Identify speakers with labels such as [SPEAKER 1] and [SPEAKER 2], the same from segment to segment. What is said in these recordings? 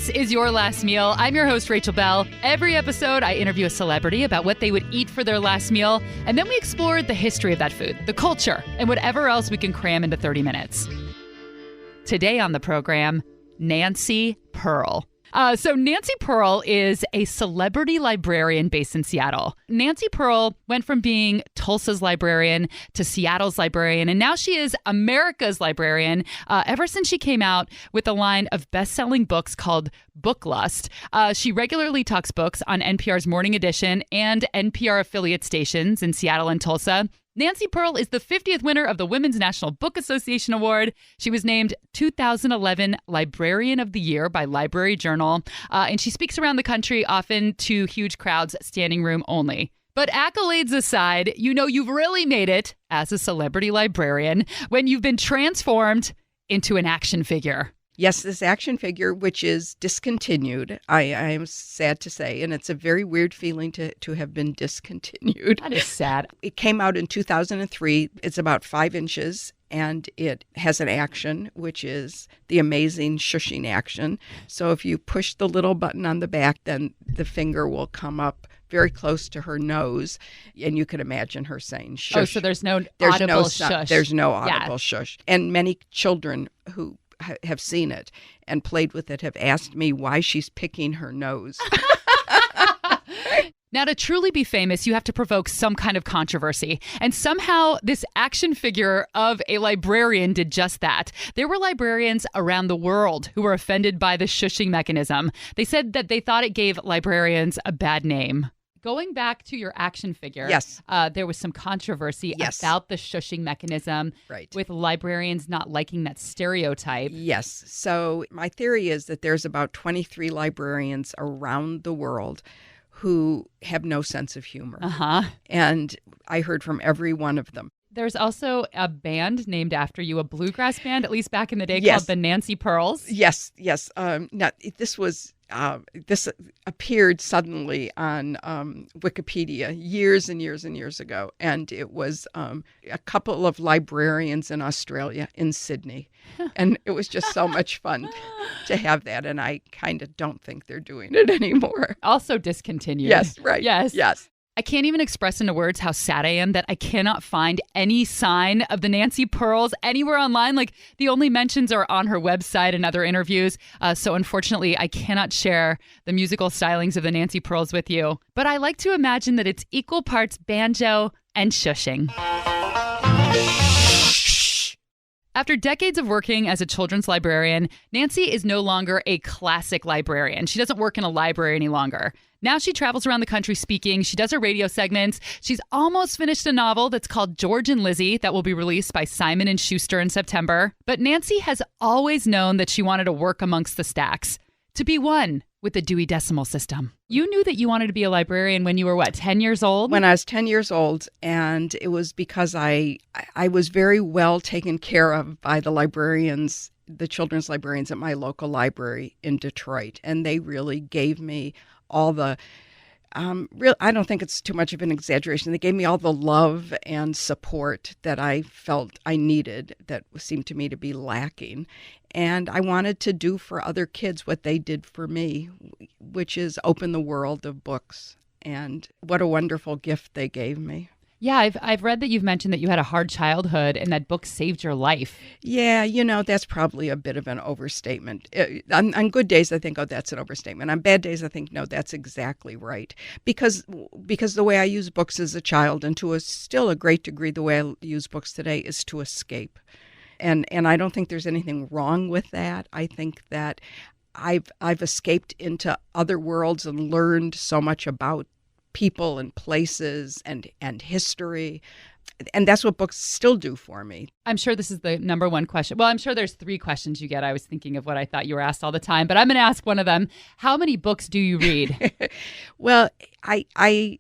[SPEAKER 1] This is Your Last Meal. I'm your host, Rachel Bell. Every episode, I interview a celebrity about what they would eat for their last meal, and then we explore the history of that food, the culture, and whatever else we can cram into 30 minutes. Today on the program, Nancy Pearl. So Nancy Pearl is a celebrity librarian based in Seattle. Nancy Pearl went from being Tulsa's librarian to Seattle's librarian, and now she is America's librarian ever since she came out with a line of best-selling books called Book Lust. She regularly talks books on NPR's Morning Edition and NPR affiliate stations in Seattle and Tulsa. Nancy Pearl is the 50th winner of the Women's National Book Association Award. She was named 2011 Librarian of the Year by Library Journal, and she speaks around the country, often to huge crowds, standing room only. But accolades aside, you know you've really made it as a celebrity librarian when you've been transformed into an action figure.
[SPEAKER 2] Yes, this action figure, which is discontinued, I am sad to say, and it's a very weird feeling to have been discontinued.
[SPEAKER 1] That is sad.
[SPEAKER 2] It came out in 2003. It's about 5 inches, and it has an action, which is the amazing shushing action. So if you push the little button on the back, then the finger will come up very close to her nose, and you can imagine her saying shush.
[SPEAKER 1] Oh, so there's no audible shush.
[SPEAKER 2] There's no audible shush. And many children who have seen it and played with it have asked me why she's picking her nose.
[SPEAKER 1] Now, to truly be famous, you have to provoke some kind of controversy. And somehow this action figure of a librarian did just that. There were librarians around the world who were offended by the shushing mechanism. They said that they thought it gave librarians a bad name. Going back to your action figure,
[SPEAKER 2] yes,
[SPEAKER 1] there was some controversy about the shushing mechanism,
[SPEAKER 2] right,
[SPEAKER 1] with librarians not liking that stereotype.
[SPEAKER 2] Yes. So my theory is that there's about 23 librarians around the world who have no sense of humor. And I heard from every one of them.
[SPEAKER 1] There's also a band named after you, a bluegrass band, at least back in the day, called the Nancy Pearls.
[SPEAKER 2] Yes. Now, this appeared suddenly on Wikipedia years and years and years ago, and it was a couple of librarians in Australia, in Sydney, and it was just so much fun to have that, and I kind of don't think they're doing it anymore.
[SPEAKER 1] Also discontinued.
[SPEAKER 2] Yes, right.
[SPEAKER 1] Yes. I can't even express into words how sad I am that I cannot find any sign of the Nancy Pearls anywhere online. Like, the only mentions are on her website and other interviews. So unfortunately, I cannot share the musical stylings of the Nancy Pearls with you. But I like to imagine that it's equal parts banjo and shushing. After decades of working as a children's librarian, Nancy is no longer a classic librarian. She doesn't work in a library any longer. Now she travels around the country speaking. She does her radio segments. She's almost finished a novel that's called George and Lizzie that will be released by Simon & Schuster in September. But Nancy has always known that she wanted to work amongst the stacks, to be one with the Dewey Decimal System. You knew that you wanted to be a librarian when you were, 10 years old?
[SPEAKER 2] When I was 10 years old, and it was because I was very well taken care of by the librarians, the children's librarians at my local library in Detroit, and they really gave me all the, I don't think it's too much of an exaggeration. They gave me all the love and support that I felt I needed that seemed to me to be lacking. And I wanted to do for other kids what they did for me, which is open the world of books. And what a wonderful gift they gave me.
[SPEAKER 1] Yeah, I've read that you've mentioned that you had a hard childhood and that book saved your life.
[SPEAKER 2] Yeah, that's probably a bit of an overstatement. On good days, I think, oh, that's an overstatement. On bad days, I think, no, that's exactly right. Because the way I use books as a child, and to still a great degree the way I use books today, is to escape. And I don't think there's anything wrong with that. I think that I've escaped into other worlds and learned so much about people and places and history. And that's what books still do for me.
[SPEAKER 1] I'm sure this is the number one question. Well, I'm sure there's 3 questions you get. I was thinking of what I thought you were asked all the time, but I'm going to ask one of them. How many books do you read?
[SPEAKER 2] Well, I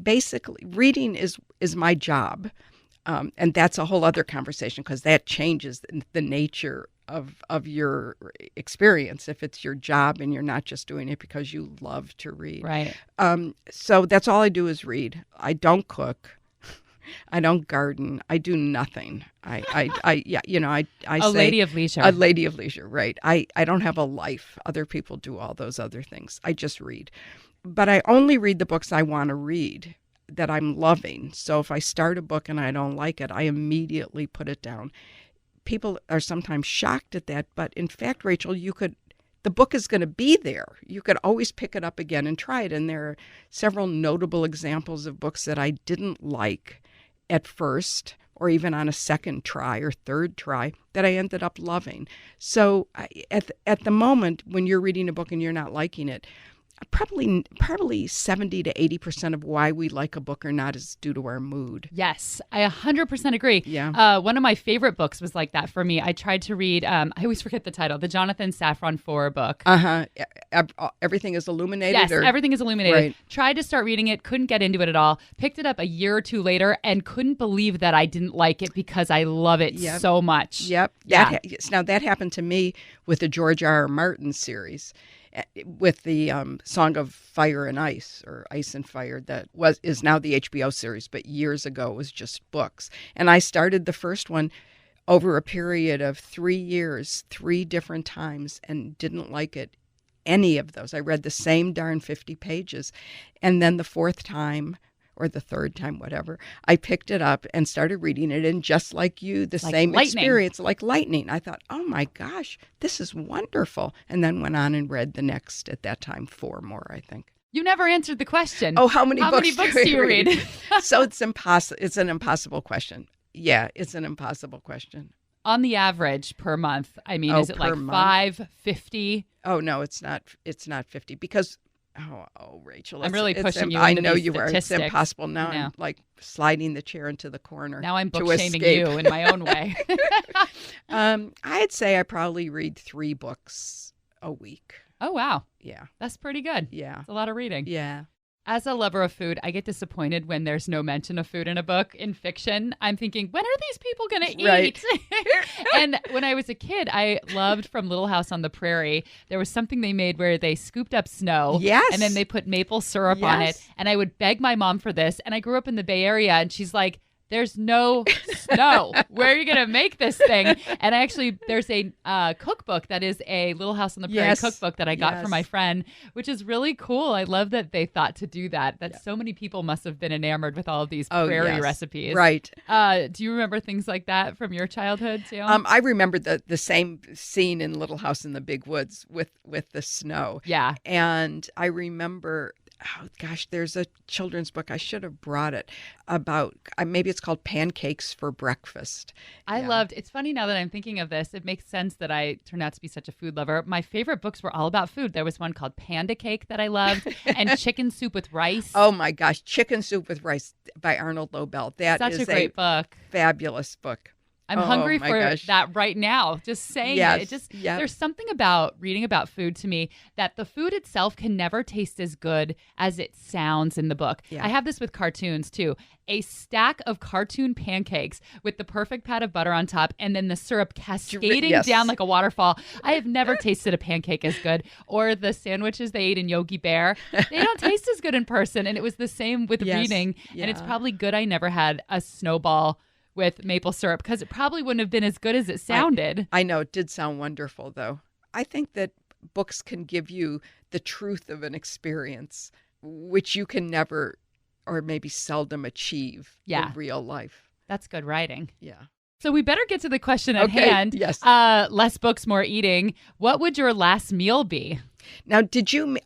[SPEAKER 2] basically, reading is my job. And that's a whole other conversation, because that changes the nature of your experience if it's your job and you're not just doing it because you love to read.
[SPEAKER 1] Right.
[SPEAKER 2] So that's all I do is read. I don't cook. I don't garden. I do nothing. I
[SPEAKER 1] A
[SPEAKER 2] say
[SPEAKER 1] lady of leisure.
[SPEAKER 2] a lady of leisure, right? I don't have a life. Other people do all those other things. I just read. But I only read the books I want to read that I'm loving. So if I start a book and I don't like it, I immediately put it down. People are sometimes shocked at that, but in fact, Rachel, the book is going to be there. You could always pick it up again and try it. And there are several notable examples of books that I didn't like at first, or even on a second try or third try, that I ended up loving. So at the moment when you're reading a book and you're not liking it, probably 70 to 80% of why we like a book or not is due to our mood.
[SPEAKER 1] Yes, I 100% agree.
[SPEAKER 2] Yeah.
[SPEAKER 1] One of my favorite books was like that for me. I tried to read, I always forget the title, the Jonathan Safran Foer book.
[SPEAKER 2] Everything is illuminated?
[SPEAKER 1] Yes, Everything is Illuminated.
[SPEAKER 2] Right.
[SPEAKER 1] Tried to start reading it, couldn't get into it at all. Picked it up a year or two later and couldn't believe that I didn't like it because I love it so much.
[SPEAKER 2] Yep.
[SPEAKER 1] Yeah.
[SPEAKER 2] Now, that happened to me with the George R.R. Martin series, with the Song of Fire and Ice, or Ice and Fire, that is now the HBO series, but years ago it was just books. And I started the first one over a period of 3 years, 3 different times, and didn't like it, any of those. I read the same darn 50 pages. And then the fourth time, or the third time, whatever, I picked it up and started reading it. And just like you, the same
[SPEAKER 1] lightning.
[SPEAKER 2] experience, like lightning. I thought, oh my gosh, this is wonderful. And then went on and read the next, at that time, 4 more, I think.
[SPEAKER 1] You never answered the question.
[SPEAKER 2] Oh, how many books
[SPEAKER 1] do you read?
[SPEAKER 2] So it's impossible. It's an impossible question. Yeah, it's an impossible question.
[SPEAKER 1] On the average per month, I mean, is it like
[SPEAKER 2] month?
[SPEAKER 1] 5, 50?
[SPEAKER 2] Oh, no, it's not 50, because Rachel,
[SPEAKER 1] I'm really pushing you
[SPEAKER 2] I
[SPEAKER 1] into
[SPEAKER 2] know
[SPEAKER 1] these
[SPEAKER 2] you are. It's
[SPEAKER 1] statistics.
[SPEAKER 2] impossible. Now
[SPEAKER 1] No.
[SPEAKER 2] I'm like sliding the chair into the corner.
[SPEAKER 1] Now I'm
[SPEAKER 2] to
[SPEAKER 1] book shaming
[SPEAKER 2] escape.
[SPEAKER 1] you in my own way.
[SPEAKER 2] I'd say I probably read 3 books a week.
[SPEAKER 1] Oh, wow.
[SPEAKER 2] Yeah.
[SPEAKER 1] That's pretty good.
[SPEAKER 2] Yeah.
[SPEAKER 1] It's a lot of reading.
[SPEAKER 2] Yeah.
[SPEAKER 1] As a lover of food, I get disappointed when there's no mention of food in a book. In fiction, I'm thinking, when are these people going to eat?
[SPEAKER 2] Right.
[SPEAKER 1] And when I was a kid, I loved from Little House on the Prairie. There was something they made where they scooped up snow.
[SPEAKER 2] Yes.
[SPEAKER 1] And then they put maple syrup on it.
[SPEAKER 2] Yes.
[SPEAKER 1] And I would beg my mom for this. And I grew up in the Bay Area, and she's like, there's no snow. Where are you going to make this thing? And there's a cookbook that is a Little House on the Prairie cookbook that I got from my friend, which is really cool. I love that they thought to do that. So many people must have been enamored with all of these prairie recipes.
[SPEAKER 2] Right.
[SPEAKER 1] Do you remember things like that from your childhood too?
[SPEAKER 2] I remember the same scene in Little House in the Big Woods with the snow.
[SPEAKER 1] Yeah.
[SPEAKER 2] And I remember, oh gosh, there's a children's book, I should have brought it, about, maybe it's called Pancakes for Breakfast.
[SPEAKER 1] It's funny now that I'm thinking of this, it makes sense that I turned out to be such a food lover. My favorite books were all about food. There was one called Panda Cake that I loved, and Chicken Soup with Rice.
[SPEAKER 2] Oh my gosh, Chicken Soup with Rice by Arnold Lobel. That
[SPEAKER 1] such
[SPEAKER 2] is
[SPEAKER 1] a great book.
[SPEAKER 2] Fabulous book.
[SPEAKER 1] I'm hungry for that right now. Just saying it. There's something about reading about food to me that the food itself can never taste as good as it sounds in the book.
[SPEAKER 2] Yeah.
[SPEAKER 1] I have this with cartoons too. A stack of cartoon pancakes with the perfect pat of butter on top and then the syrup cascading down like a waterfall. I have never tasted a pancake as good. Or the sandwiches they ate in Yogi Bear. They don't taste as good in person. And it was the same with reading. Yeah. And it's probably good I never had a snowball with maple syrup, because it probably wouldn't have been as good as it sounded.
[SPEAKER 2] I know. It did sound wonderful, though. I think that books can give you the truth of an experience, which you can never, or maybe seldom, achieve in real life.
[SPEAKER 1] That's good writing.
[SPEAKER 2] Yeah.
[SPEAKER 1] So we better get to the question at hand.
[SPEAKER 2] Yes.
[SPEAKER 1] Less books, more eating. What would your last meal be?
[SPEAKER 2] Now, did you?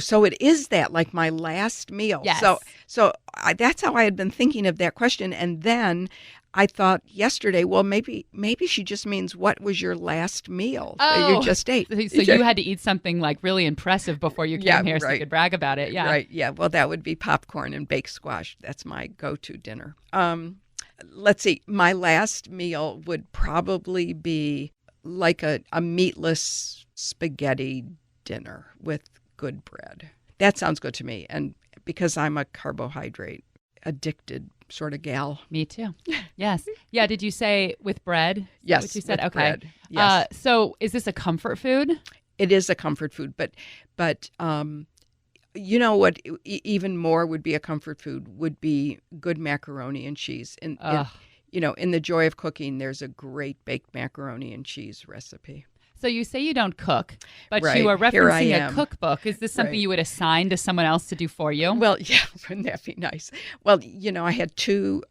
[SPEAKER 2] So it is that, like my last meal.
[SPEAKER 1] Yes.
[SPEAKER 2] So that's how I had been thinking of that question, and then I thought yesterday, well, maybe she just means, what was your last meal that you just ate?
[SPEAKER 1] So you had to eat something like really impressive before you came here, so you could brag about it. Yeah.
[SPEAKER 2] Right. Yeah. Well, that would be popcorn and baked squash. That's my go-to dinner. Let's see. My last meal would probably be like a meatless spaghetti dinner with good bread. That sounds good to me. And because I'm a carbohydrate addicted sort of gal.
[SPEAKER 1] Me too. Yes. Yeah. Did you say with bread?
[SPEAKER 2] Yes.
[SPEAKER 1] What you said?
[SPEAKER 2] With
[SPEAKER 1] okay.
[SPEAKER 2] Bread. Yes.
[SPEAKER 1] So is this a comfort food?
[SPEAKER 2] It is a comfort food, but You know what? Even more would be a comfort food would be good macaroni and cheese. In the joy of cooking, there's a great baked macaroni and cheese recipe.
[SPEAKER 1] So you say you don't cook, but
[SPEAKER 2] Right.
[SPEAKER 1] you are
[SPEAKER 2] Here I
[SPEAKER 1] referencing a
[SPEAKER 2] am.
[SPEAKER 1] cookbook. Is this something
[SPEAKER 2] Right.
[SPEAKER 1] you would assign to someone else to do for you?
[SPEAKER 2] Well, yeah, wouldn't that be nice? Well, I have two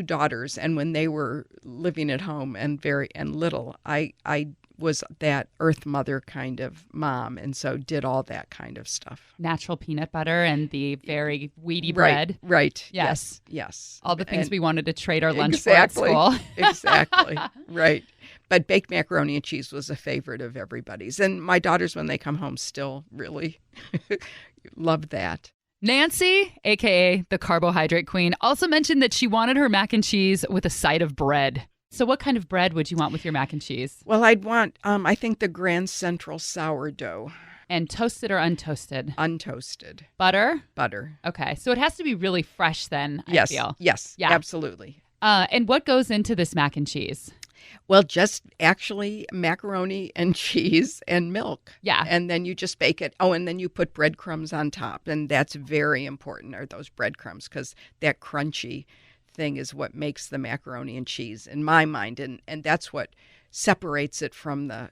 [SPEAKER 2] daughters, and when they were living at home and little, I was that earth mother kind of mom, and so did all that kind of stuff.
[SPEAKER 1] Natural peanut butter and the very wheaty bread.
[SPEAKER 2] Right.
[SPEAKER 1] Yes.
[SPEAKER 2] Yes.
[SPEAKER 1] All the things
[SPEAKER 2] And
[SPEAKER 1] we wanted to trade our lunch for at school.
[SPEAKER 2] Exactly. Right. But baked macaroni and cheese was a favorite of everybody's. And my daughters, when they come home, still really love that.
[SPEAKER 1] Nancy, a.k.a. the carbohydrate queen, also mentioned that she wanted her mac and cheese with a side of bread. So what kind of bread would you want with your mac and cheese?
[SPEAKER 2] Well, I'd want, I think, the Grand Central sourdough.
[SPEAKER 1] And toasted or untoasted?
[SPEAKER 2] Untoasted.
[SPEAKER 1] Butter?
[SPEAKER 2] Butter.
[SPEAKER 1] Okay. So it has to be really fresh then, I
[SPEAKER 2] Yes.
[SPEAKER 1] feel.
[SPEAKER 2] Yes.
[SPEAKER 1] Yeah.
[SPEAKER 2] Absolutely.
[SPEAKER 1] And what goes into this mac and cheese?
[SPEAKER 2] Well, just actually macaroni and cheese and milk.
[SPEAKER 1] Yeah.
[SPEAKER 2] And then you just bake it. Oh, and then you put breadcrumbs on top. And that's very important, are those breadcrumbs, because that crunchy thing is what makes the macaroni and cheese in my mind. And that's what separates it from the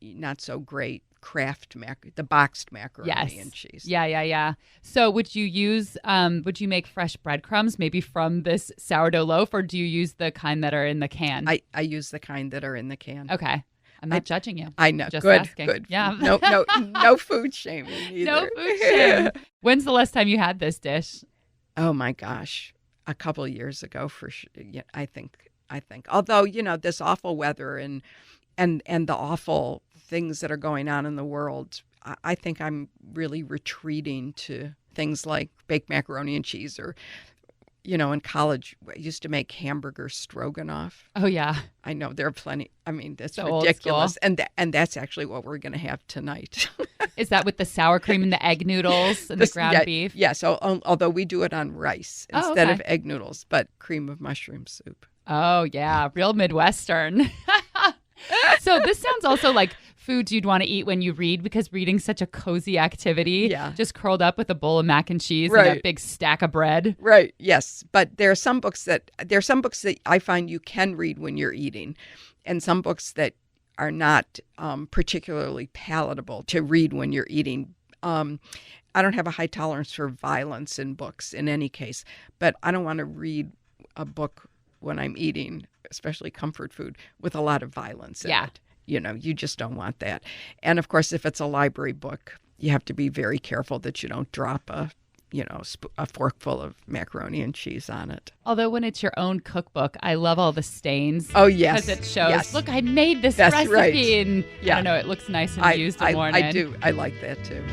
[SPEAKER 2] not so great the boxed macaroni and cheese.
[SPEAKER 1] Yeah. So would you make fresh breadcrumbs maybe from this sourdough loaf, or do you use the kind that are in the can?
[SPEAKER 2] I use the kind that are in the can.
[SPEAKER 1] Okay. I'm not judging you.
[SPEAKER 2] I know.
[SPEAKER 1] Just
[SPEAKER 2] Good.
[SPEAKER 1] asking.
[SPEAKER 2] Good.
[SPEAKER 1] Yeah.
[SPEAKER 2] No food shaming either.
[SPEAKER 1] No food shame. When's the last time you had this dish?
[SPEAKER 2] Oh my gosh. A couple of years ago for sure. Yeah, I think. Although, this awful weather and the awful things that are going on in the world, I think I'm really retreating to things like baked macaroni and cheese, or, in college, I used to make hamburger stroganoff.
[SPEAKER 1] Oh, yeah.
[SPEAKER 2] I know there are plenty. I mean, that's
[SPEAKER 1] So
[SPEAKER 2] ridiculous. And that's actually what we're going to have tonight.
[SPEAKER 1] Is that with the sour cream and the egg noodles and the ground beef?
[SPEAKER 2] Yeah. So although we do it on rice instead
[SPEAKER 1] okay.
[SPEAKER 2] of egg noodles, but cream of mushroom soup.
[SPEAKER 1] Oh, yeah. Real Midwestern. So this sounds also like foods you'd want to eat when you read, because reading's such a cozy activity.
[SPEAKER 2] Yeah.
[SPEAKER 1] Just curled up with a bowl of mac and cheese
[SPEAKER 2] Right.
[SPEAKER 1] and a big stack of bread.
[SPEAKER 2] Right. Yes. But there are some books that I find you can read when you're eating, and some books that are not particularly palatable to read when you're eating. I don't have a high tolerance for violence in books in any case, but I don't want to read a book when I'm eating, especially comfort food, with a lot of violence in it. You just don't want that. And of course, if it's a library book, you have to be very careful that you don't drop a forkful of macaroni and cheese on it.
[SPEAKER 1] Although when it's your own cookbook, I love all the stains.
[SPEAKER 2] Oh, yes.
[SPEAKER 1] Because it shows,
[SPEAKER 2] Yes.
[SPEAKER 1] look, I made this
[SPEAKER 2] That's
[SPEAKER 1] recipe.
[SPEAKER 2] right.
[SPEAKER 1] And
[SPEAKER 2] Yeah.
[SPEAKER 1] I don't know, it looks nice and used and worn in.
[SPEAKER 2] I do. I like that too.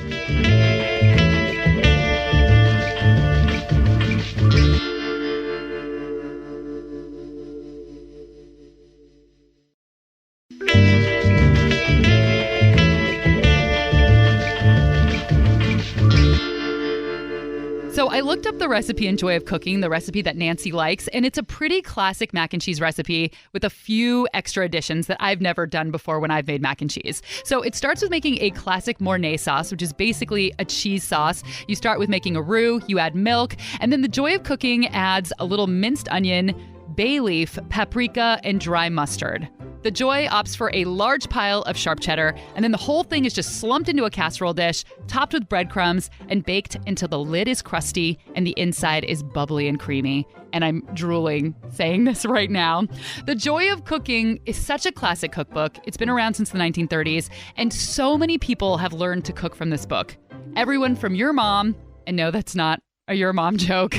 [SPEAKER 1] So I looked up the recipe in Joy of Cooking, the recipe that Nancy likes, and it's a pretty classic mac and cheese recipe with a few extra additions that I've never done before when I've made mac and cheese. So it starts with making a classic Mornay sauce, which is basically a cheese sauce. You start with making a roux, you add milk, and then the Joy of Cooking adds a little minced onion, bay leaf, paprika, and dry mustard. The Joy opts for a large pile of sharp cheddar, and then the whole thing is just slumped into a casserole dish, topped with breadcrumbs, and baked until the lid is crusty and the inside is bubbly and creamy. And I'm drooling saying this right now. The Joy of Cooking is such a classic cookbook. It's been around since the 1930s, and so many people have learned to cook from this book. Everyone from your mom, and no, that's not a your mom joke,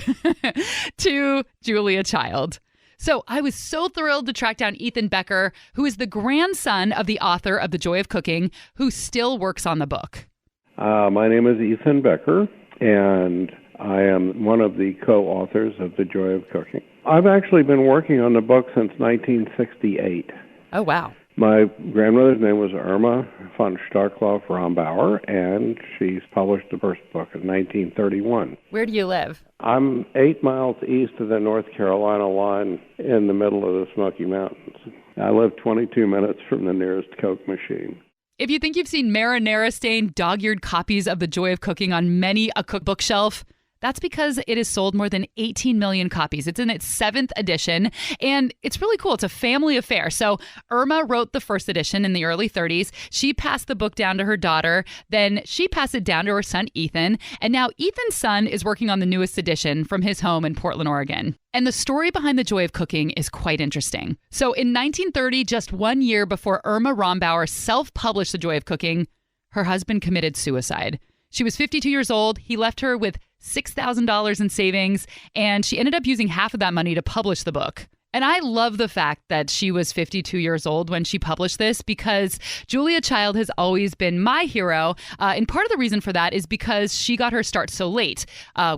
[SPEAKER 1] to Julia Child. So I was so thrilled to track down Ethan Becker, who is the grandson of the author of The Joy of Cooking, who still works on the book.
[SPEAKER 3] My name is Ethan Becker, and I am one of the co-authors of The Joy of Cooking. I've actually been working on the book since 1968.
[SPEAKER 1] Oh, wow.
[SPEAKER 3] My grandmother's name was Irma von Starkloff-Rombauer, and she's published the first book in 1931.
[SPEAKER 1] Where do you live?
[SPEAKER 3] I'm 8 miles east of the North Carolina line in the middle of the Smoky Mountains. I live 22 minutes from the nearest Coke machine.
[SPEAKER 1] If you think you've seen marinara-stained, dog-eared copies of The Joy of Cooking on many a cookbook shelf, that's because it has sold more than 18 million copies. It's in its 7th edition, and it's really cool. It's a family affair. So Irma wrote the first edition in the early 30s. She passed the book down to her daughter. Then she passed it down to her son, Ethan. And now Ethan's son is working on the newest edition from his home in Portland, Oregon. And the story behind The Joy of Cooking is quite interesting. So in 1930, just 1 year before Irma Rombauer self-published The Joy of Cooking, her husband committed suicide. She was 52 years old. He left her with $6,000 in savings, and she ended up using half of that money to publish the book. And I love the fact that she was 52 years old when she published this, because Julia Child has always been my hero. And part of the reason for that is because she got her start so late,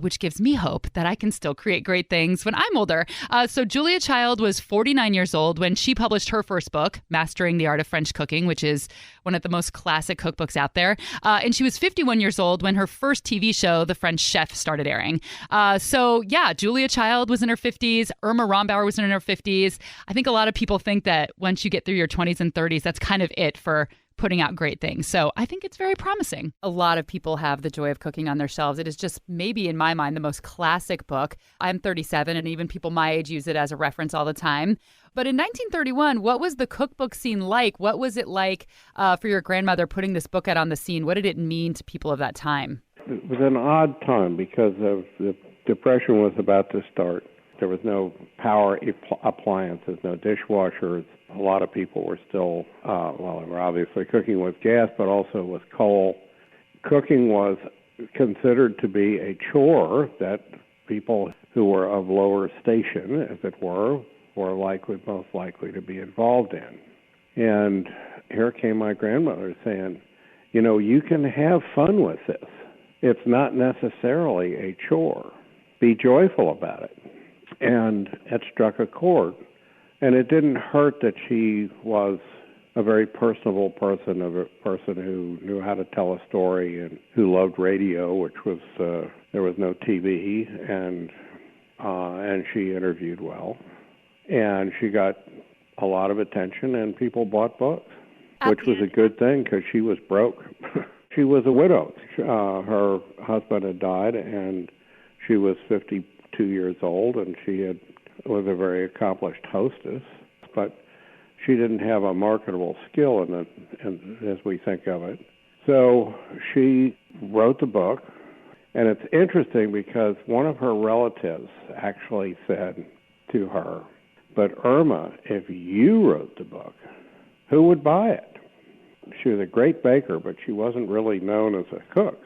[SPEAKER 1] which gives me hope that I can still create great things when I'm older. So Julia Child was 49 years old when she published her first book, Mastering the Art of French Cooking, which is one of the most classic cookbooks out there. And she was 51 years old when her first TV show, The French Chef, started airing. So yeah, Julia Child was in her 50s. Irma Rombauer was in her 50s. I think a lot of people think that once you get through your 20s and 30s, that's kind of it for putting out great things. So I think it's very promising. A lot of people have The Joy of Cooking on their shelves. It is just maybe in my mind the most classic book. I'm 37 and even people my age use it as a reference all the time. But in 1931, what was the cookbook scene like? What was it like for your grandmother putting this book out on the scene? What did it mean to people of that time?
[SPEAKER 3] It was an odd time because of the Depression was about to start. There was no power appliances, no dishwashers. A lot of people were still, they were obviously cooking with gas, but also with coal. Cooking was considered to be a chore that people who were of lower station, as it were most likely to be involved in. And here came my grandmother saying, you can have fun with this. It's not necessarily a chore. Be joyful about it. And it struck a chord. And it didn't hurt that she was a very personable person, a person who knew how to tell a story and who loved radio, which was, there was no TV, and she interviewed well. And she got a lot of attention, and people bought books, which was a good thing because she was broke. She was a widow. Her husband had died, and she was 52 years old, and was a very accomplished hostess, but she didn't have a marketable skill in it, as we think of it. So she wrote the book, and it's interesting because one of her relatives actually said to her, "But Irma, if you wrote the book, who would buy it?" She was a great baker, but she wasn't really known as a cook.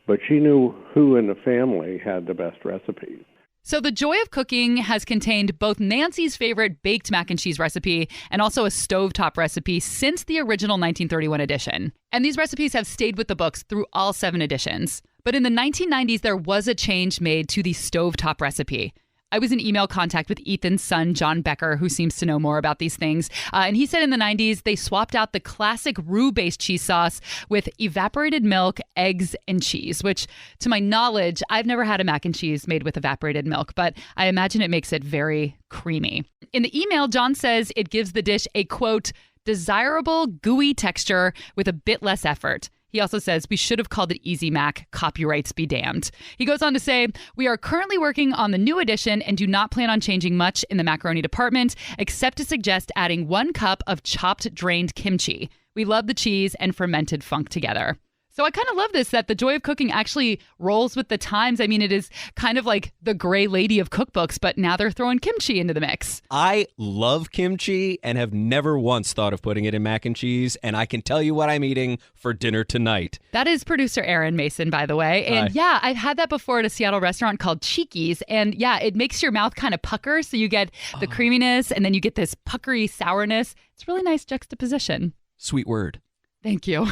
[SPEAKER 3] But she knew who in the family had the best recipes.
[SPEAKER 1] So The Joy of Cooking has contained both Nancy's favorite baked mac and cheese recipe and also a stovetop recipe since the original 1931 edition. And these recipes have stayed with the books through all 7 editions. But in the 1990s, there was a change made to the stovetop recipe. I was in email contact with Ethan's son, John Becker, who seems to know more about these things. And he said in the 90s, they swapped out the classic roux-based cheese sauce with evaporated milk, eggs, and cheese, which, to my knowledge, I've never had a mac and cheese made with evaporated milk, but I imagine it makes it very creamy. In the email, John says it gives the dish a, quote, desirable, gooey texture with a bit less effort. He also says we should have called it Easy Mac. Copyrights be damned. He goes on to say, we are currently working on the new edition and do not plan on changing much in the macaroni department, except to suggest adding 1 cup of chopped drained kimchi. We love the cheese and fermented funk together. So I kind of love this, that The Joy of Cooking actually rolls with the times. I mean, it is kind of like the gray lady of cookbooks, but now they're throwing kimchi into the mix.
[SPEAKER 4] I love kimchi and have never once thought of putting it in mac and cheese, and I can tell you what I'm eating for dinner tonight.
[SPEAKER 1] That is producer Aaron Mason, by the way. And yeah, I've had that before at a Seattle restaurant called Cheeky's. And yeah, it makes your mouth kind of pucker. So you get the creaminess and then you get this puckery sourness. It's a really nice juxtaposition.
[SPEAKER 4] Sweet word.
[SPEAKER 1] Thank you.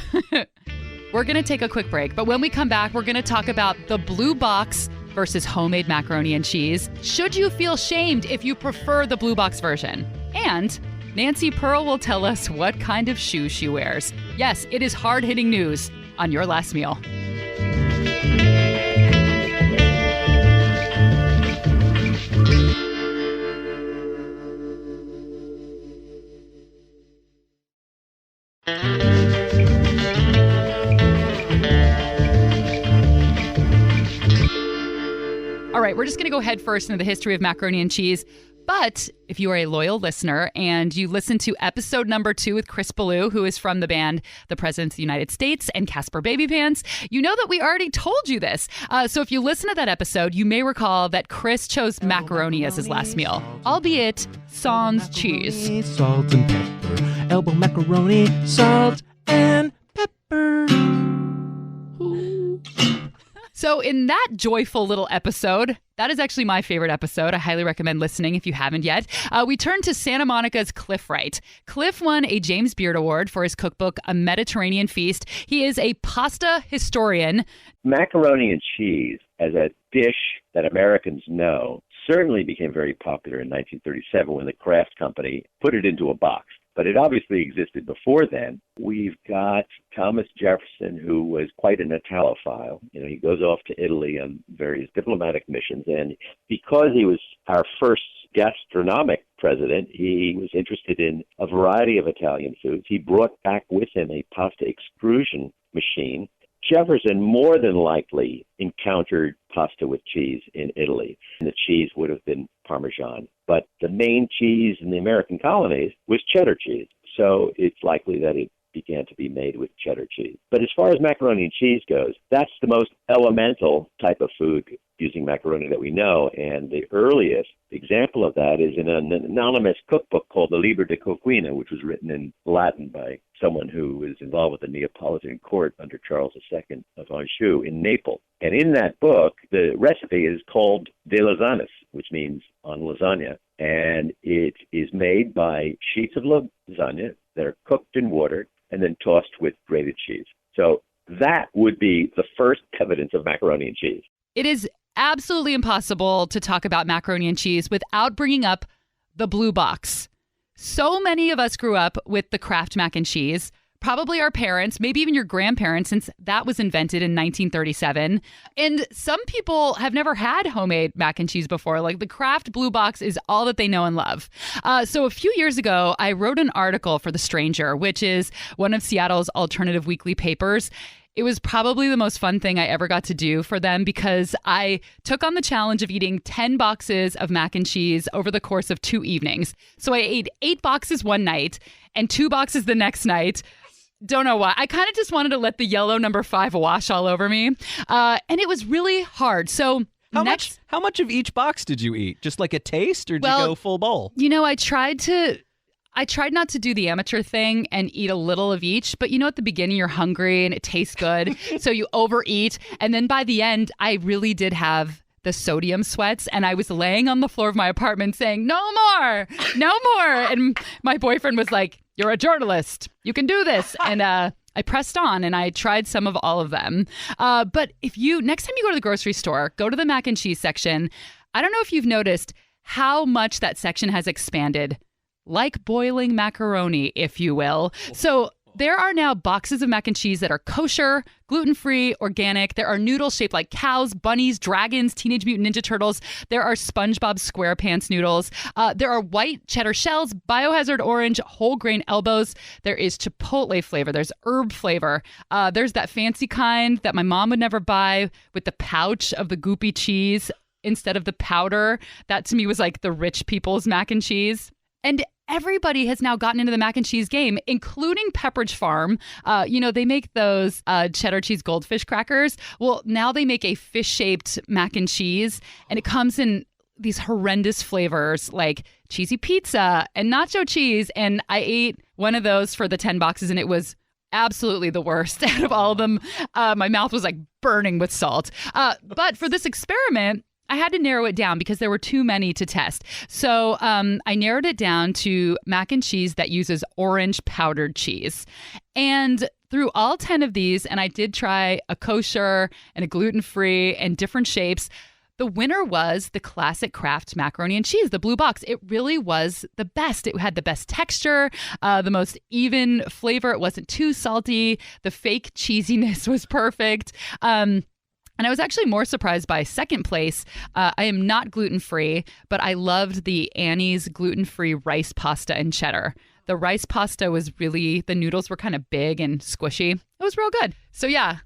[SPEAKER 1] We're going to take a quick break, but when we come back, we're going to talk about the blue box versus homemade macaroni and cheese. Should you feel shamed if you prefer the blue box version? And Nancy Pearl will tell us what kind of shoes she wears. Yes, it is hard-hitting news on Your Last Meal. we're just going to go head first into the history of macaroni and cheese. But if you are a loyal listener and you listen to episode number 2 with Chris Ballou, who is from the band The President of the United States and Casper Baby Pants, you know that we already told you this. So if you listen to that episode, you may recall that Chris chose macaroni as his last meal, albeit sans cheese.
[SPEAKER 5] Salt and pepper. Elbow macaroni, salt and pepper.
[SPEAKER 1] So in that joyful little episode, that is actually my favorite episode. I highly recommend listening if you haven't yet. We turn to Santa Monica's Cliff Wright. Cliff won a James Beard Award for his cookbook, A Mediterranean Feast. He is a pasta historian.
[SPEAKER 6] Macaroni and cheese as a dish that Americans know certainly became very popular in 1937 when the Kraft Company put it into a box. But it obviously existed before then. We've got Thomas Jefferson, who was quite an Italophile. He goes off to Italy on various diplomatic missions. And because he was our first gastronomic president, he was interested in a variety of Italian foods. He brought back with him a pasta extrusion machine. Jefferson more than likely encountered pasta with cheese in Italy, and the cheese would have been Parmesan. But the main cheese in the American colonies was cheddar cheese, so it's likely that it began to be made with cheddar cheese. But as far as macaroni and cheese goes, that's the most elemental type of food using macaroni that we know, and the earliest example of that is in an anonymous cookbook called the Liber de Coquina, which was written in Latin by someone who was involved with the Neapolitan court under Charles II of Anjou in Naples. And in that book, the recipe is called de lasagnas, which means on lasagna, and it is made by sheets of lasagna that are cooked in water and then tossed with grated cheese. So that would be the first evidence of macaroni and cheese.
[SPEAKER 1] It is absolutely impossible to talk about macaroni and cheese without bringing up the blue box. So many of us grew up with the Kraft mac and cheese, probably our parents, maybe even your grandparents, since that was invented in 1937. And some people have never had homemade mac and cheese before. Like the Kraft blue box is all that they know and love. So a few years ago, I wrote an article for The Stranger, which is one of Seattle's alternative weekly papers. It was probably the most fun thing I ever got to do for them because I took on the challenge of eating 10 boxes of mac and cheese over the course of 2 evenings. So I ate 8 boxes one night and 2 boxes the next night. Don't know why. I kind of just wanted to let the yellow number 5 wash all over me. And it was really hard. So
[SPEAKER 4] How much of each box did you eat? Just like a taste, or did you go full bowl?
[SPEAKER 1] I tried not to do the amateur thing and eat a little of each, but at the beginning you're hungry and it tastes good, so you overeat. And then by the end, I really did have the sodium sweats, and I was laying on the floor of my apartment saying, no more. And my boyfriend was like, you're a journalist. You can do this. And I pressed on and I tried some of all of them. But next time you go to the grocery store, go to the mac and cheese section. I don't know if you've noticed how much that section has expanded. Like boiling macaroni, if you will. So there are now boxes of mac and cheese that are kosher, gluten-free, organic. There are noodles shaped like cows, bunnies, dragons, Teenage Mutant Ninja Turtles. There are SpongeBob SquarePants noodles. There are white cheddar shells, Biohazard orange, whole grain elbows. There is chipotle flavor. There's herb flavor. There's that fancy kind that my mom would never buy with the pouch of the goopy cheese instead of the powder. That to me was like the rich people's mac and cheese. And everybody has now gotten into the mac and cheese game, including Pepperidge Farm. They make those cheddar cheese goldfish crackers. Well, now they make a fish-shaped mac and cheese, and it comes in these horrendous flavors like cheesy pizza and nacho cheese. And I ate one of those for the 10 boxes, and it was absolutely the worst out of all of them. My mouth was like burning with salt. But for this experiment, I had to narrow it down because there were too many to test. So I narrowed it down to mac and cheese that uses orange powdered cheese. And through all 10 of these, and I did try a kosher and a gluten-free and different shapes, the winner was the classic Kraft macaroni and cheese, the blue box. It really was the best. It had the best texture, the most even flavor. It wasn't too salty. The fake cheesiness was perfect. And I was actually more surprised by second place. I am not gluten-free, but I loved the Annie's gluten-free rice pasta and cheddar. The rice pasta was the noodles were kind of big and squishy. It was real good. So yeah,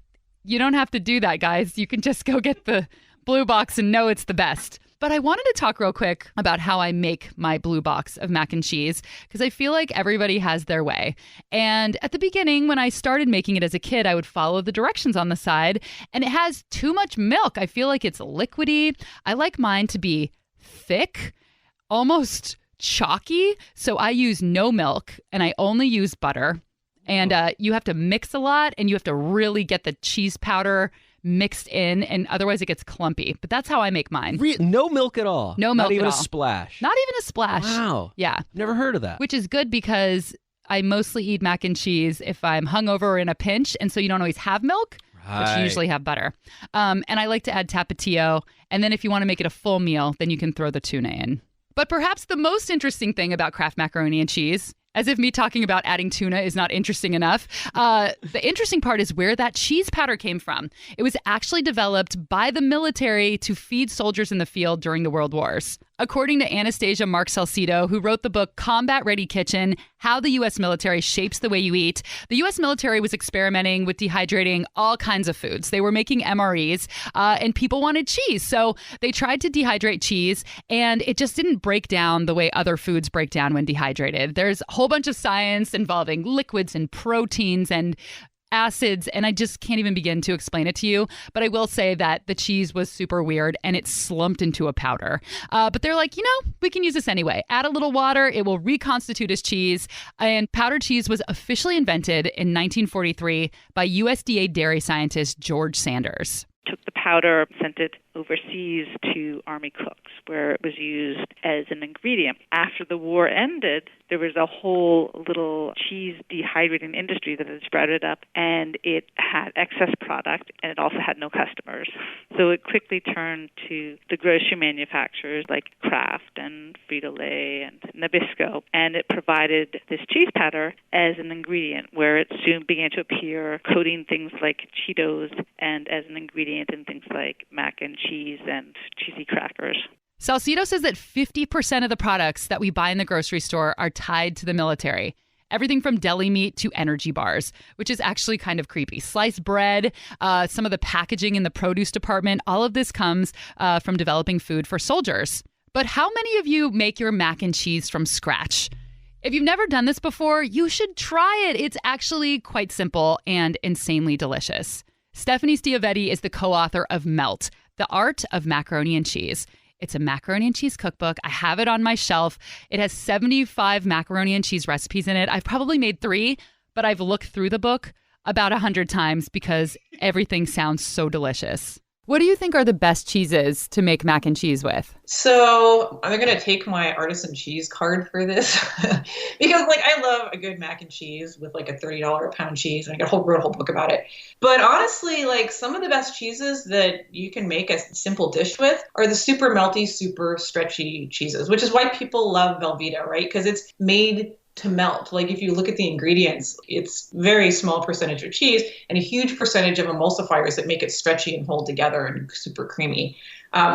[SPEAKER 1] you don't have to do that, guys. You can just go get the Blue Box and know it's the best. But I wanted to talk real quick about how I make my Blue Box of mac and cheese, because I feel like everybody has their way. And at the beginning, when I started making it as a kid, I would follow the directions on the side, and it has too much milk. I feel like it's liquidy. I like mine to be thick, almost chalky. So I use no milk, and I only use butter. And you have to mix a lot, and you have to really get the cheese powder mixed in, and otherwise it gets clumpy. But that's how I make mine.
[SPEAKER 4] No milk at all?
[SPEAKER 1] No milk
[SPEAKER 4] Not even
[SPEAKER 1] at
[SPEAKER 4] a
[SPEAKER 1] all.
[SPEAKER 4] splash?
[SPEAKER 1] Not even a splash.
[SPEAKER 4] Wow.
[SPEAKER 1] Yeah.
[SPEAKER 4] Never heard of that.
[SPEAKER 1] Which is good because I mostly eat mac and cheese if I'm hungover or in a pinch, and so you don't always have milk, but you usually have butter. And I like to add tapatio, and then if you want to make it a full meal, then you can throw the tuna in. But perhaps the most interesting thing about Kraft macaroni and cheese, as if me talking about adding tuna is not interesting enough, the interesting part is where that cheese powder came from. It was actually developed by the military to feed soldiers in the field during the World Wars. According to Anastasia Mark Salcido, who wrote the book Combat Ready Kitchen, How the U.S. Military Shapes the Way You Eat, the U.S. military was experimenting with dehydrating all kinds of foods. They were making MREs, and people wanted cheese. So they tried to dehydrate cheese, and it just didn't break down the way other foods break down when dehydrated. There's a whole bunch of science involving liquids and proteins and acids, and I just can't even begin to explain it to you. But I will say that the cheese was super weird, and it slumped into a powder. But they're like, we can use this anyway. Add a little water, it will reconstitute as cheese. And powdered cheese was officially invented in 1943 by USDA dairy scientist George Sanders.
[SPEAKER 7] Took the powder, sent it overseas to Army cooks, where it was used as an ingredient. After the war ended, there was a whole little cheese dehydrating industry that had sprouted up, and it had excess product, and it also had no customers. So it quickly turned to the grocery manufacturers like Kraft and Frito-Lay and Nabisco, and it provided this cheese powder as an ingredient, where it soon began to appear coating things like Cheetos and as an ingredient in things like mac and cheese and cheesy crackers.
[SPEAKER 1] Salcido says that 50% of the products that we buy in the grocery store are tied to the military. Everything from deli meat to energy bars, which is actually kind of creepy. Sliced bread, some of the packaging in the produce department, all of this comes from developing food for soldiers. But how many of you make your mac and cheese from scratch? If you've never done this before, you should try it. It's actually quite simple and insanely delicious. Stephanie Stiavetti is the co-author of Melt, The Art of Macaroni and Cheese. It's a macaroni and cheese cookbook. I have it on my shelf. It has 75 macaroni and cheese recipes in it. I've probably made 3, but I've looked through the book about 100 times because everything sounds so delicious. What do you think are the best cheeses to make mac and cheese with?
[SPEAKER 8] So I'm going to take my artisan cheese card for this because I love a good mac and cheese with a $30 a pound cheese, and I wrote a whole book about it. But honestly, some of the best cheeses that you can make a simple dish with are the super melty, super stretchy cheeses, which is why people love Velveeta, right? Because it's made to melt. If you look at the ingredients, it's very small percentage of cheese and a huge percentage of emulsifiers that make it stretchy and hold together and super creamy.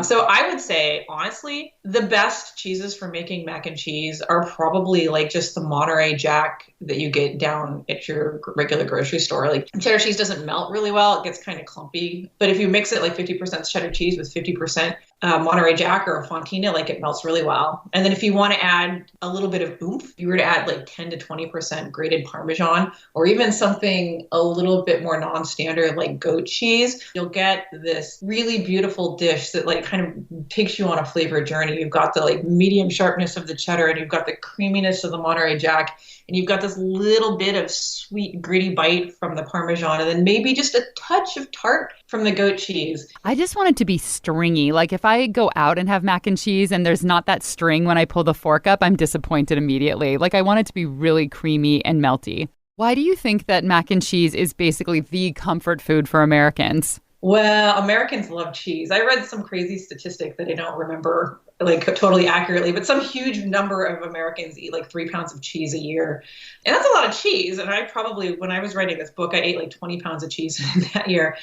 [SPEAKER 8] So I would say, honestly, the best cheeses for making mac and cheese are probably just the Monterey Jack that you get down at your regular grocery store. Cheddar cheese doesn't melt really well. It gets kind of clumpy. But if you mix it 50% cheddar cheese with 50% Monterey Jack or a Fontina, it melts really well. And then if you want to add a little bit of oomph, if you were to add 10 to 20% grated Parmesan, or even something a little bit more non-standard like goat cheese, you'll get this really beautiful dish that kind of takes you on a flavor journey. You've got the medium sharpness of the cheddar, and you've got the creaminess of the Monterey Jack, and you've got this little bit of sweet gritty bite from the Parmesan, and then maybe just a touch of tart from the goat cheese.
[SPEAKER 1] I just want it to be stringy. If I go out and have mac and cheese and there's not that string when I pull the fork up, I'm disappointed immediately. I want it to be really creamy and melty. Why do you think that mac and cheese is basically the comfort food for Americans?
[SPEAKER 8] Well, Americans love cheese. I read some crazy statistic that I don't remember totally accurately, but some huge number of Americans eat 3 pounds of cheese a year. And that's a lot of cheese. And I probably, when I was writing this book, I ate 20 pounds of cheese that year.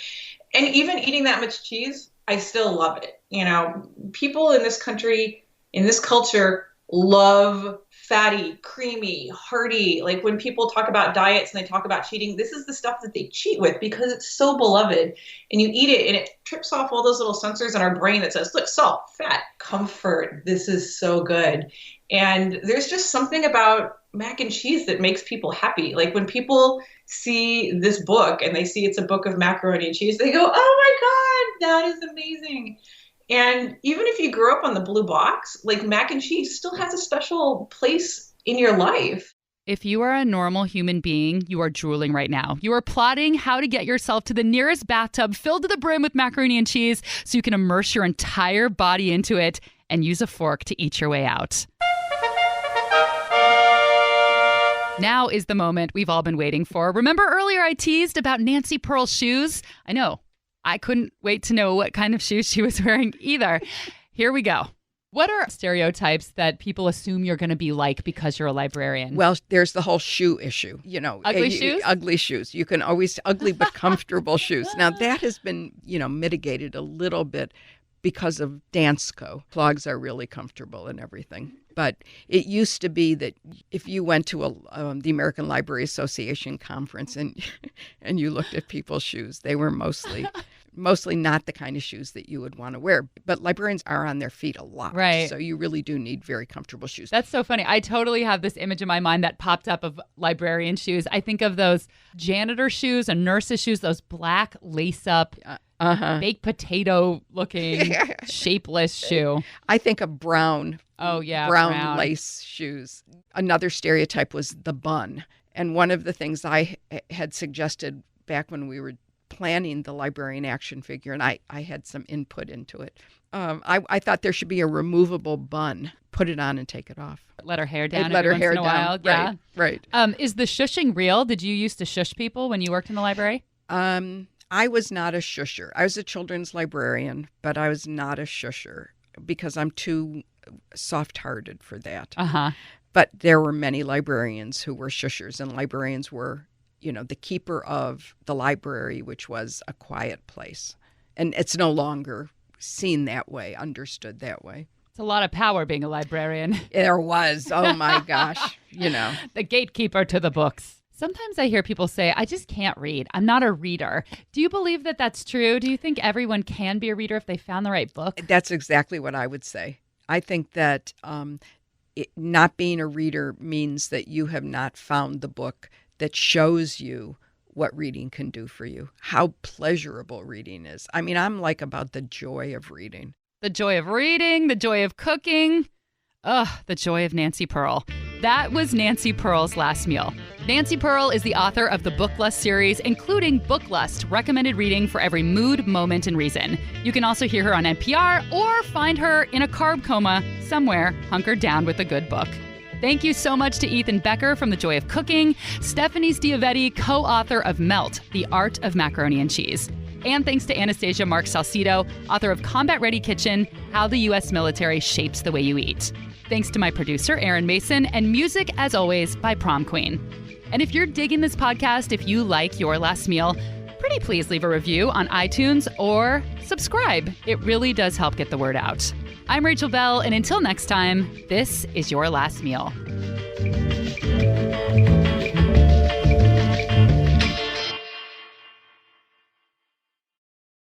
[SPEAKER 8] And even eating that much cheese, I still love it. People in this country, in this culture, love fatty, creamy, hearty. Like when people talk about diets and they talk about cheating, this is the stuff that they cheat with because it's so beloved. And you eat it and it trips off all those little sensors in our brain that says, look, salt, fat, comfort. This is so good. And there's just something about mac and cheese that makes people happy. Like when people see this book and they see it's a book of macaroni and cheese, they go, oh my God, that is amazing. And even if you grew up on the blue box, like mac and cheese still has a special place in your life.
[SPEAKER 1] If you are a normal human being, you are drooling right now. You are plotting how to get yourself to the nearest bathtub filled to the brim with macaroni and cheese so you can immerse your entire body into it and use a fork to eat your way out. Now is the moment we've all been waiting for. Remember earlier I teased about Nancy Pearl's shoes? I know. I couldn't wait to know what kind of shoes she was wearing either. Here we go. What are stereotypes that people assume you're going to be like because you're a librarian?
[SPEAKER 2] Well, there's the whole shoe issue.
[SPEAKER 1] Ugly shoes?
[SPEAKER 2] Ugly shoes. You can always ugly but comfortable shoes. Now that has been, mitigated a little bit because of Dansko. Clogs are really comfortable and everything. But it used to be that if you went to the American Library Association conference and you looked at people's shoes, they were mostly not the kind of shoes that you would want to wear. But librarians are on their feet a lot.
[SPEAKER 1] Right.
[SPEAKER 2] So you really do need very comfortable shoes.
[SPEAKER 1] That's so funny. I totally have this image in my mind that popped up of librarian shoes. I think of those janitor shoes and nurse's shoes, those black lace-up, baked potato looking, shapeless shoe.
[SPEAKER 2] I think of brown.
[SPEAKER 1] Oh, yeah.
[SPEAKER 2] Brown lace shoes. Another stereotype was the bun. And one of the things I had suggested back when we were planning the librarian action figure, and I had some input into it, I thought there should be a removable bun. Put it on and take it off.
[SPEAKER 1] Let her hair down
[SPEAKER 2] let her
[SPEAKER 1] every
[SPEAKER 2] hair
[SPEAKER 1] once in a while.
[SPEAKER 2] down. Right.
[SPEAKER 1] Is the shushing real? Did you used to shush people when you worked in the library?
[SPEAKER 2] I was not a shusher. I was a children's librarian, but I was not a shusher because I'm too soft-hearted for that. But there were many librarians who were shushers, and librarians were, the keeper of the library, which was a quiet place. And it's no longer seen that way, understood that way.
[SPEAKER 1] It's a lot of power being a librarian.
[SPEAKER 2] There was. Oh, my gosh.
[SPEAKER 1] The gatekeeper to the books. Sometimes I hear people say, I just can't read. I'm not a reader. Do you believe that that's true? Do you think everyone can be a reader if they found the right book?
[SPEAKER 2] That's exactly what I would say. I think that not being a reader means that you have not found the book that shows you what reading can do for you, how pleasurable reading is. I mean, I'm like about the joy of reading.
[SPEAKER 1] The joy of reading, the joy of cooking. The joy of Nancy Pearl. That was Nancy Pearl's last meal. Nancy Pearl is the author of the Book Lust series, including Book Lust, recommended reading for every mood, moment, and reason. You can also hear her on NPR or find her in a carb coma somewhere, hunkered down with a good book. Thank you so much to Ethan Becker from The Joy of Cooking, Stephanie Stiavetti, co-author of Melt, The Art of Macaroni and Cheese. And thanks to Anastasia Mark Salcido, author of Combat Ready Kitchen, How the U.S. Military Shapes the Way You Eat. Thanks to my producer, Aaron Mason, and music, as always, by Prom Queen. And if you're digging this podcast, if you like Your Last Meal, pretty please leave a review on iTunes or subscribe. It really does help get the word out. I'm Rachel Bell, and until next time, this is Your Last Meal.